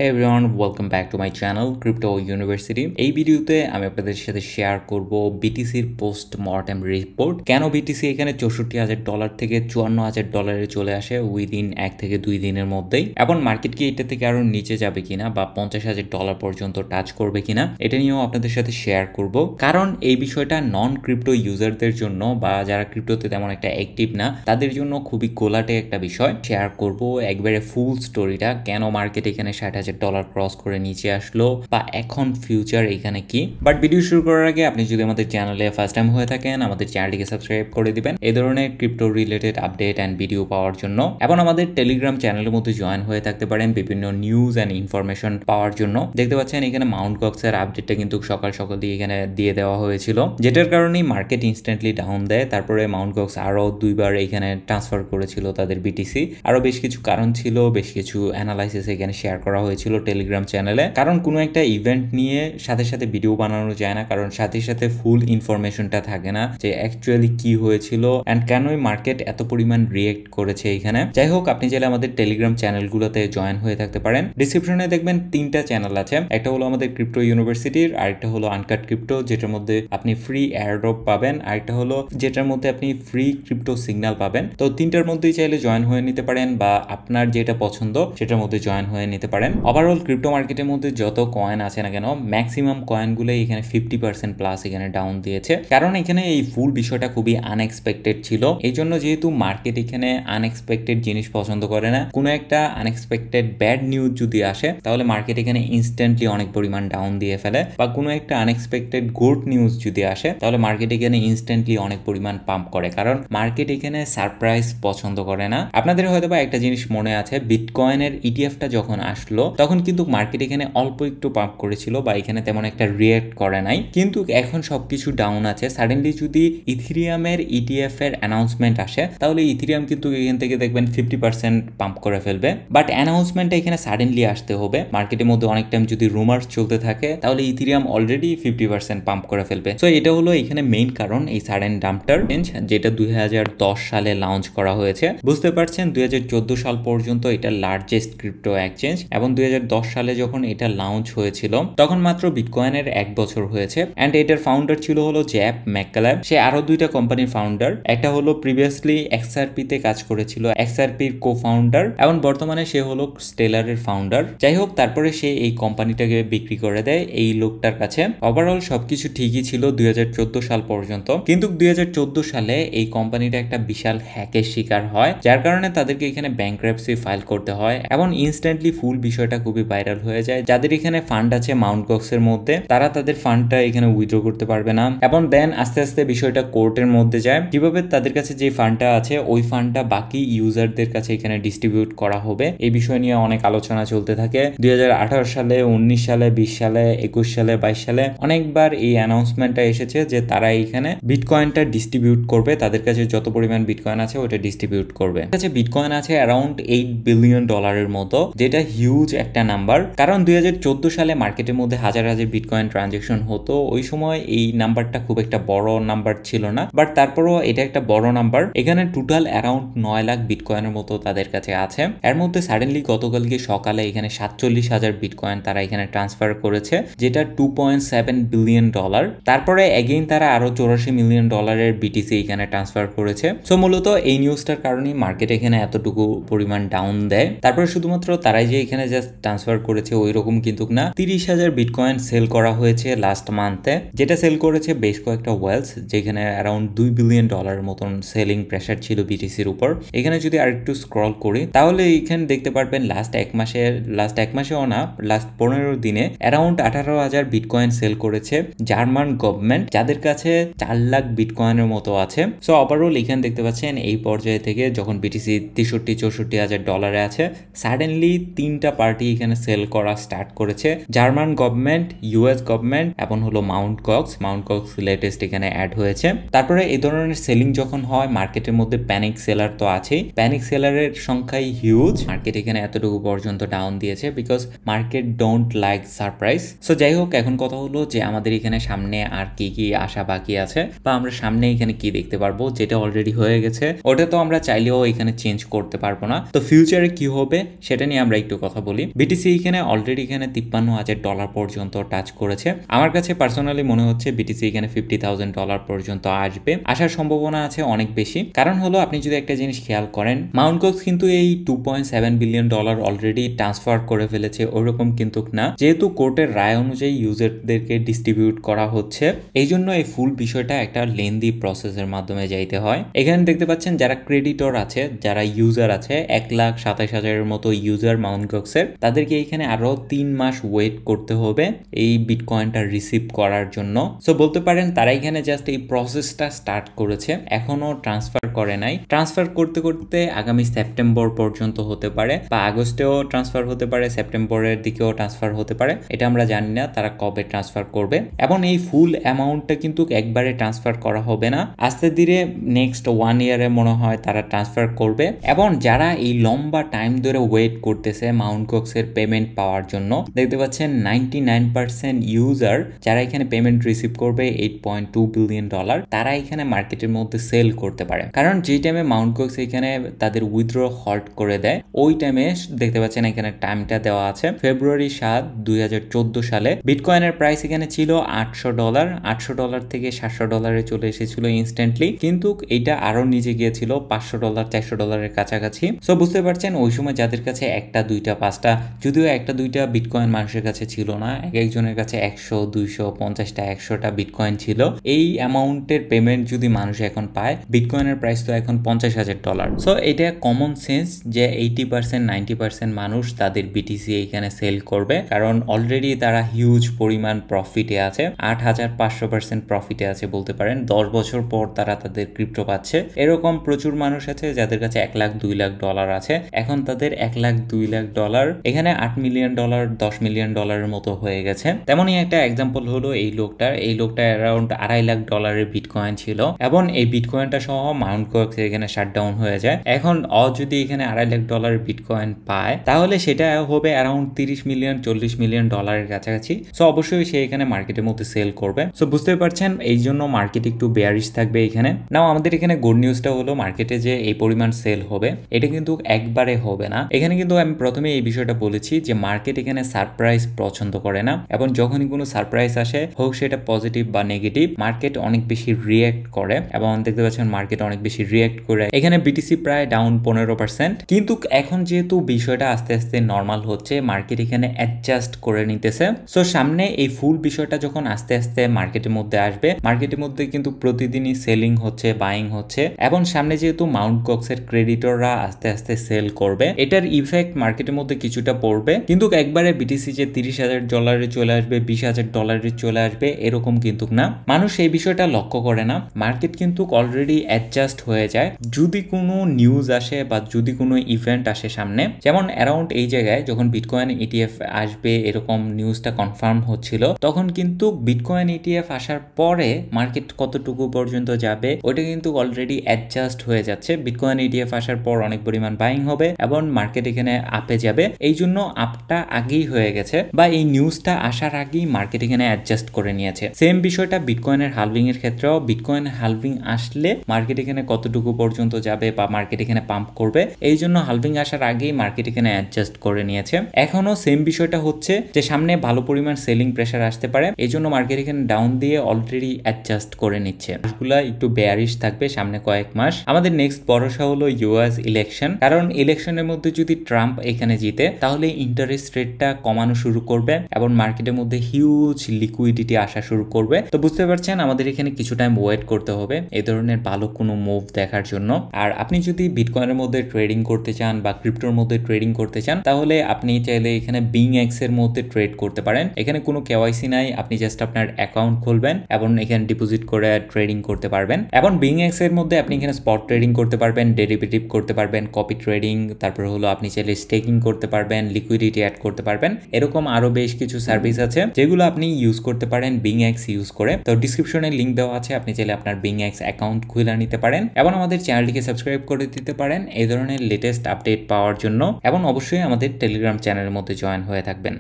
Hey everyone, welcome back to my channel Crypto University. এই ভিডিওতে আমি আপনাদের সাথে শেয়ার করব বিটিসির পোস্ট মর্টেম রিপোর্ট। কেন বিটিসি এখানে $64,000 থেকে $54,000 চলে আসে উইদিন 1 থেকে 2 দিনের মধ্যেই, এবং মার্কেট কি এটা থেকে আরো নিচে যাবে কিনা বা $50,000 পর্যন্ত টাচ করবে কিনা এটা নিয়েও আপনাদের সাথে শেয়ার করব। কারণ এই বিষয়টা নন ক্রিপ্টো ইউজারদের জন্য বা যারা ক্রিপ্টোতে তেমন একটা অ্যাক্টিভ না তাদের জন্য খুবই গোলাটে একটা বিষয়। শেয়ার করব একবারে ফুল স্টোরিটা, কেন মার্কেট এখানে $60,000 ক্রস করে নিচে আসলো বা এখন ফিউচার এখানে কি। বাট ভিডিও শুরু করার আগে আপনি যদি আমাদের চ্যানেলে ফার্স্ট টাইম হয়ে থাকেন আমাদের চ্যানেলটিকে সাবস্ক্রাইব করে দিবেন এই ধরনের crypto related update and video পাওয়ার জন্য, এবং আমাদের টেলিগ্রাম চ্যানেলের মধ্যে জয়েন হয়ে থাকতে পারেন বিভিন্ন নিউজ অ্যান্ড ইনফরমেশন পাওয়ার জন্য। দেখতে পাচ্ছেন এখানে মাউন্ট গক্সের আপডেটটা কিন্তু সকাল সকাল দিয়ে এখানে দিয়ে দেওয়া হয়েছিল, যেটার কারণেই মার্কেট ইনস্ট্যান্টলি ডাউন দেয়। তারপরে মাউন্ট গক্স আরো 2বার এখানে ট্রান্সফার করেছিল তাদের বিটিসি। আরো বেশ কিছু কারণ ছিল, বেশ কিছু অ্যানালাইসিস এখানে শেয়ার করা হয়েছিল টেলিগ্রাম চ্যানেলে। কারণ কোনো একটা ইভেন্ট নিয়ে সাথে সাথে ভিডিও বানানো যায় না, কারণ সাথে সাথে ফুল ইনফরমেশনটা থাকে না যে অ্যাকচুয়ালি কি হয়েছিল অ্যান্ড কেনই মার্কেট এত পরিমাণ রিয়েক্ট করেছে এখানে। যাই হোক, আপনি চাইলে আমাদের টেলিগ্রাম চ্যানেলগুলোতে জয়েন হয়ে থাকতে পারেন। ডিসক্রিপশনে দেখবেন 3টা চ্যানেল আছে, একটা হলো আমাদের ক্রিপ্টো ইউনিভার্সিটির, আরেকটা হলো আনকাট ক্রিপ্টো যেটার মধ্যে আপনি ফ্রি এয়ারড্রপ পাবেন, আরেকটা হলো যেটার মধ্যে আপনি ফ্রি ক্রিপ্টো সিগন্যাল পাবেন। তো 3টার মধ্যেই চাইলে জয়েন হয়ে নিতে পারেন বা আপনার যেটা পছন্দ সেটার মধ্যে জয়েন হয়ে নিতে পারেন। ওভারঅল ক্রিপ্টো মার্কেটের মধ্যে যত কয়েন আছে না কেন ম্যাক্সিমাম কয়েনগুলো এখানে 50% প্লাস এখানে ডাউন দিয়েছে, কারণ এখানে এই ফুল বিষয়টা খুবই আনএক্সপেক্টেড ছিল। এই জন্য যেহেতু মার্কেট এখানে আনএক্সপেক্টেড জিনিস পছন্দ করে না, কোনো একটা আনএক্সপেক্টেড ব্যাড নিউজ যদি আসে তাহলে মার্কেট এখানে ইনস্ট্যান্টলি অনেক পরিমাণ ডাউন দিয়ে ফেলে, বা কোনো একটা আনএক্সপেক্টেড গুড নিউজ যদি আসে তাহলে মার্কেট এখানে ইনস্ট্যান্টলি অনেক পরিমাণ পাম্প করে, কারণ মার্কেট এখানে সারপ্রাইজ পছন্দ করে না। আপনাদের হয়তো বা একটা জিনিস মনে আছে, বিটকয়েনের ইটিএফটা যখন আসলো তখন কিন্তু মার্কেট এখানে অল্প একটু পাম্প করেছিল বা এখানে তেমন একটা রিয়েক্ট করে নাই, কিন্তু এখন সবকিছু ডাউন আছে। সাডেনলি যদি ইথিরিয়ামের ইটিএফ এর অ্যানাউন্সমেন্ট আসে তাহলে ইথিরিয়াম কিন্তু এখান থেকে দেখবেন 50% পাম্প করে ফেলবে, বাট অ্যানাউন্সমেন্টটা এখানে সাডেনলি আসতে হবে। মার্কেটের মধ্যে অনেক টাইম যদি রুমার্স চলতে থাকে তাহলে ইথিরিয়াম অলরেডি 50% পাম্প করে ফেলবে। সো এটা হলো এখানে মেইন কারণ, এই সাডেন ডাম্পটার চেঞ্জ যেটা 2010 সালে লঞ্চ করা হয়েছে। বুঝতে পারছেন 2014 সাল পর্যন্ত এটা লার্জেস্ট ক্রিপ্টো এক্সচেঞ্জ, এবং 2010 সালে যখন এটা লঞ্চ হয়েছিল তখন মাত্র বিটকয়েনের 1 বছর হয়েছে। অ্যান্ড এটার ফাউন্ডার ছিল হলো জ্যাপ ম্যাককালাব। সে আরো 2টা কোম্পানির ফাউন্ডার, একটা হলো প্রিভিয়াসলি এক্সআরপি তে কাজ করেছিল, এক্সআরপির কো ফাউন্ডার, এবং বর্তমানে সে হলো স্টেলারের ফাউন্ডার। যাই হোক, তারপরে সে এই কোম্পানিটাকে বিক্রি করে দেয় এই লোকটার কাছে। ওভারঅল সবকিছু ঠিকই ছিল 2014 সাল পর্যন্ত, কিন্তু 2014 সালে এই কোম্পানিটা একটা বিশাল হ্যাকের শিকার হয়, যার কারণে তাদেরকে এখানে ব্যাংক্রাপসি ফাইল করতে হয়, এবং ইনস্ট্যান্টলি ফুল বিষয়টা খুবই ভাইরাল হয়ে যায়। যাদের এখানে ফান্ড আছে মাউন্ট গক্সের মধ্যে তারা তাদের ফান্ডটা এখানে উইথড্র করতে পারবে না, এবং দেন আস্তে আস্তে বিষয়টা কোর্টের মধ্যে যায় কিভাবে তাদের কাছে যে ফান্ডটা আছে ওই ফান্ডটা বাকি ইউজারদের কাছে এখানে ডিস্ট্রিবিউট করা হবে। এই বিষয় নিয়ে অনেক আলোচনা চলতে থাকে। 2018 সালে, 19 সালে, 20 সালে, 21 সালে, 22 সালে অনেকবার এই অ্যানাউন্সমেন্টটা এসেছে যে তারা এইখানে বিটকয়েনটা ডিস্ট্রিবিউট করবে, তাদের কাছে যত পরিমাণ বিটকয়েন আছে ওটা ডিস্ট্রিবিউট করবে। কাছে বিটকয়েন আছে অ্যারাউন্ড $8 বিলিয়ন মতো, যেটা হিউজ একটা নাম্বার। কারণ 2014 সালে মার্কেটের মধ্যে হাজার হাজার বিটকয়েন ট্রানজাকশন হতো, ওই সময় এই নাম্বারটা খুব একটা বড় নাম্বার ছিল না, বাট তারপরও এটা একটা বড় নাম্বার। এখানে টোটাল অ্যারাউন্ড 9 লাখ বিটকয়েনের মতো তাদের কাছে আছে। এর মধ্যে সাডেনলি গতকালকে সকালে এখানে 47,000 বিটকয়েন তারা এখানে ট্রান্সফার করেছে, যেটা $2.7 বিলিয়ন। তারপরে এগেইন তারা আরো $84 মিলিয়ন বিটিসি এখানে ট্রান্সফার করেছে। সো মূলত এই নিউজটার কারণেই মার্কেট এখানে এতটুকু পরিমাণ ডাউন দেয়। তারপরে শুধুমাত্র তারাই যে এখানে জাস্ট ট্রান্সফার করেছে ওই রকম কিন্তু না, 30,000 বিটকয়েন সেল করা হয়েছে লাস্ট মান্থে, যেটা সেল করেছে বেশ কয়েকটা ওয়েলস, যেখানে অ্যারাউন্ড $2 বিলিয়ন মতন সেলিং প্রেসার ছিল বিটিসির উপর। এখানে যদি আরেকটু স্ক্রল করি তাহলে এখানে দেখতে পারবেন লাস্ট এক মাসেও না, লাস্ট 15 দিনে অ্যারাউন্ড 18,000 বিটকয়েন সেল করেছে জার্মান গভর্নমেন্ট, যাদের কাছে 4 লাখ বিটকয়েনের মতো আছে। সো ওভারঅল এখানে দেখতে পাচ্ছেন এই পর্যায়ে থেকে যখন বিটিসি 63-64 হাজার ডলারে আছে, সাডেনলি 3টা পার্টি এখানে সেল করা স্টার্ট করেছে, জার্মান গভর্নমেন্ট, ইউএস গভর্নমেন্ট এবং হলো মাউন্ট গক্স লেটেস্ট এখানে অ্যাড হয়েছে। তারপরে এই ধরনের সেলিং যখন হয় মার্কেটের মধ্যে প্যানিক সেলার তো আছেই, প্যানিক সেলারের সংখ্যাই হিউজ। মার্কেট এখানে এতটুকু পর্যন্ত ডাউন দিয়েছে because market don't like surprise. So যাই হোক, এখন কথা হলো যে আমাদের এখানে সামনে আর কি কি আসা বাকি আছে, বা আমরা সামনে এখানে কি দেখতে পারবো। যেটা অলরেডি হয়ে গেছে ওটা তো আমরা চাইলেও এখানে চেঞ্জ করতে পারবো না, তো ফিউচারে কি হবে সেটা নিয়ে আমরা একটু কথা বলি। বিটিসি এখানে অলরেডি এখানে $53,000 পর্যন্ত টাচ করেছে। আমার কাছে পার্সোনালি মনে হচ্ছে বিটিসি এখানে $50,000 পর্যন্ত আসবে, আসার সম্ভাবনা আছে অনেক বেশি। কারণ হলো আপনি যদি একটা জিনিস খেয়াল করেন, মাউন্ট কক্স কিন্তু এই $2.7 বিলিয়ন অলরেডি ট্রান্সফার করে ফেলেছে, ওইরকম কিন্তু না। যেহেতু কোর্টের রায় অনুযায়ী ইউজারদেরকে ডিস্ট্রিবিউট করা হচ্ছে, এই জন্য এই ফুল বিষয়টা একটা লেন্দি প্রসেসের মাধ্যমে যাইতে হয়। এখানে দেখতে পাচ্ছেন যারা ক্রেডিটর আছে, যারা ইউজার আছে, 1,27,000-এর মতো ইউজার মাউন্ট কক্সের, তাদেরকে এখানে আরো 3 মাস ওয়েট করতে হবে এই বিটকয়েনটা রিসিভ করার জন্য। সো বলতে পারেন তারা এখানে জাস্ট এই প্রসেসটা স্টার্ট করেছে, এখনো ট্রান্সফার করে নাই। ট্রান্সফার করতে করতে আগামী সেপ্টেম্বর পর্যন্ত হতে পারে, বা আগস্টেও ট্রান্সফার হতে পারে, সেপ্টেম্বরের দিকেও ট্রান্সফার হতে পারে, এটা আমরা জানি না তারা কবে ট্রান্সফার করবে। এবং এই ফুল অ্যামাউন্টটা কিন্তু একবারে ট্রান্সফার করা হবে না, আস্তে ধীরে নেক্সট 1 ইয়ারে মনে হয় তারা ট্রান্সফার করবে। এবং যারা এই লম্বা টাইম ধরে ওয়েট করতেছে মাউন্ট কক্সের পেমেন্ট পাওয়ার জন্য, দেখতে পাচ্ছেন 99% ইউজার যারা এখানে পেমেন্ট রিসিভ করবে $8.2 বিলিয়ন, তারা এখানে মার্কেটের মধ্যে সেল করতে পারে। কারণ যে টাইমে মাউন্ট কক্স এখানে তাদের উইথড্র হল্ট করে দেয়, ওই টাইমে দেখতে পাচ্ছেন এখানে টাইমটা দেওয়া আছে ফেব্রুয়ারি 7, 2014 সালে। বিটকয়েনের প্রাইস এখানে ছিল $800, $800 থেকে $700 চলে এসেছিল ইনস্ট্যান্টলি, কিন্তু এটা আরো নিচে গিয়েছিল $500, $400 কাছাকাছি। সো বুঝতে পারছেন ওই সময় যাদের কাছে একটা, দুইটা, পাঁচটা, যদিও একটা দুইটা বিটকয়েন মানুষের কাছে ছিল না, এক একজনের কাছে 100, 200, 50টা, 100টা বিটকয়েন ছিল। এই অ্যামাউন্টের পেমেন্ট যদি মানুষ এখন পায়, বিটকয়েনের প্রাইস তো এখন $50,000। সো এটা কমন সেন্স যে 80%, 90% মানুষ তাদের বিটিসি এখানে সেল করবে, কারণ অলরেডি তারা হিউজ পরিমাণ প্রফিটে আছে, 8,500% প্রফিটে আছে বলতে পারেন। 10 বছর পর তারা তাদের ক্রিপ্টো পাচ্ছে। এরকম প্রচুর মানুষ আছে যাদের কাছে $1 লাখ, $2 লাখ আছে, এখন তাদের $1 লাখ, $2 লাখ এখানে $8 মিলিয়ন, $10 মিলিয়ন মতো হয়ে গেছে। তেমনই একটা এক্সাম্পল হলো এই লোকটা অ্যারাউন্ড $2.5 লাখ বিটকয়েন ছিল, এবং এই বিটকয়েনটা সহ মাউন্ট কক্স এখানে শাটডাউন হয়ে যায়। এখন যদি এখানে $2.5 লাখ বিটকয়েন পায়, তাহলে সেটা হবে অ্যারাউন্ড $30 মিলিয়ন, $40 মিলিয়ন কাছাকাছি। সো অবশ্যই সে এখানে মার্কেটের মধ্যে সেল করবে। সো বুঝতে পারছেন এই জন্য মার্কেট একটু বেয়ারিশ থাকবে এখানে। নাও আমাদের এখানে গুড নিউজটা হলো মার্কেটে যে এই পরিমাণ সেল হবে, এটা কিন্তু একবারে হবে না। এখানে কিন্তু আমি প্রথমে এই বিষয়টা বলেছি যে মার্কেট এখানে সারপ্রাইজ পছন্দ করে না, এবং যখনই কোনো সারপ্রাইজ আসে, হোক সেটা পজিটিভ বা নেগেটিভ, মার্কেট অনেক বেশি রিয়্যাক্ট করে। এবং দেখতে পাচ্ছেন মার্কেট অনেক বেশি রিয়্যাক্ট করে। এখানে বিটিসি প্রায় ডাউন 15%, কিন্তু এখন যেহেতু বিষয়টা আস্তে আস্তে নর্মাল হচ্ছে, মার্কেট এখানে অ্যাডজাস্ট করে নিতেছে। সো সামনে এই ফুল বিষয়টা যখন আস্তে আস্তে মার্কেটের মধ্যে আসবে, মার্কেটের মধ্যে কিন্তু প্রতিদিনই সেলিং হচ্ছে, বাইং হচ্ছে, এবং সামনে যেহেতু মাউন্ট কক্সের ক্রেডিটররা আস্তে আস্তে সেল করবে, এটার ইফেক্ট মার্কেটের মধ্যে কিছুটা পড়বে। কিন্তু একবারে বিটিসি যে $30,000 চলে আসবে, $20,000 চলে আসবে, এরকম কিন্তু না। মানুষ এই বিষয়টা লক্ষ্য করে না। মার্কেট কিন্তু অলরেডি অ্যাডজাস্ট হয়ে যায়। যদি কোনো নিউজ আসে বা যদি কোনো ইভেন্ট আসে সামনে, যেমন অ্যারাউন্ড এই জায়গায় যখন বিটকয়েন ইটিএফ আসবে এরকম নিউজটা কনফার্ম হচ্ছিল, তখন কিন্তু বিটকয়েন ইটিএফ আসার পরে মার্কেট কতটুকু পর্যন্ত যাবে ওটা কিন্তু অলরেডি অ্যাডজাস্ট হয়ে যাচ্ছে। বিটকয়েন ইটিএফ আসার পর অনেক পরিমাণ বাইং হবে এবং মার্কেট এখানে আপে যাবে, এই জন্য আপটা আগেই হয়ে গেছে, বা এই নিউজটা আসার আগেই মার্কেট এখানে অ্যাডজাস্ট করে নিয়েছে। সেম বিষয়টা বিটকয়েনের হালভিং এর ক্ষেত্রেও, বিটকয়েন হালভিং আসলে মার্কেট এখানে কতটুকু পর্যন্ত যাবে বা মার্কেট এখানে পাম্প করবে, এই জন্য হালভিং আসার আগেই মার্কেট এখানে অ্যাডজাস্ট করে নিয়েছে। এখনো সেম বিষয়টা হচ্ছে যে সামনে ভালো পরিমাণ সেলিং প্রেসার আসতে পারে, এই জন্য মার্কেট এখানে ডাউন দিয়ে অলরেডি অ্যাডজাস্ট করে নিচ্ছে। মাসগুলা একটু বেয়ারিশ থাকবে সামনে কয়েক মাস। আমাদের নেক্সট ভরসা হলো ইউএস ইলেকশন, কারণ ইলেকশনের মধ্যে যদি ট্রাম্প এখানে জিতে, তাহলে ইন্টারেস্ট রেটটা কমানো শুরু করবে এবং মার্কেটের মধ্যে হিউজ লিকুইডিটি আসা শুরু করবে। তো বুঝতে পারছেন আমাদের এখানে কিছু টাইম ওয়েট করতে হবে এই ধরনের ভালো কোনো মুভ দেখার জন্য। আর আপনি যদি বিটকয়েনের মধ্যে ট্রেডিং করতে চান বা ক্রিপ্টোর মধ্যে ট্রেডিং করতে চান, তাহলে আপনি চাইলে এখানে BingX এর মধ্যে ট্রেড করতে পারেন। এখানে কোনো কেওয়াইসি নাই, আপনি জাস্ট আপনার অ্যাকাউন্ট খুলবেন এবং এখানে ডিপোজিট করে ট্রেডিং করতে পারবেন। এবং BingX এর মধ্যে আপনি এখানে স্পট ট্রেডিং করতে পারবেন, ডেরিভেটিভ করতে পারবেন, কপি ট্রেডিং, তারপর হলো আপনি চাইলে স্টেকিং করতে পারবেন, লিকুইডিটি অ্যাড করতে পারবেন। এরকম আরো বেশ কিছু সার্ভিস আছে যেগুলো আপনি ইউজ করতে পারেন BingX ইউজ করে। তো ডিসক্রিপশনে লিংক দেওয়া আছে, আপনি চাইলে আপনার BingX অ্যাকাউন্ট খুলে নিতে পারেন এবং আমাদের চ্যানেলটিকে সাবস্ক্রাইব করে দিতে পারেন এই ধরনের লেটেস্ট আপডেট পাওয়ার জন্য। এবং অবশ্যই আমাদের টেলিগ্রাম চ্যানেলের মধ্যে জয়েন হয়ে থাকবেন।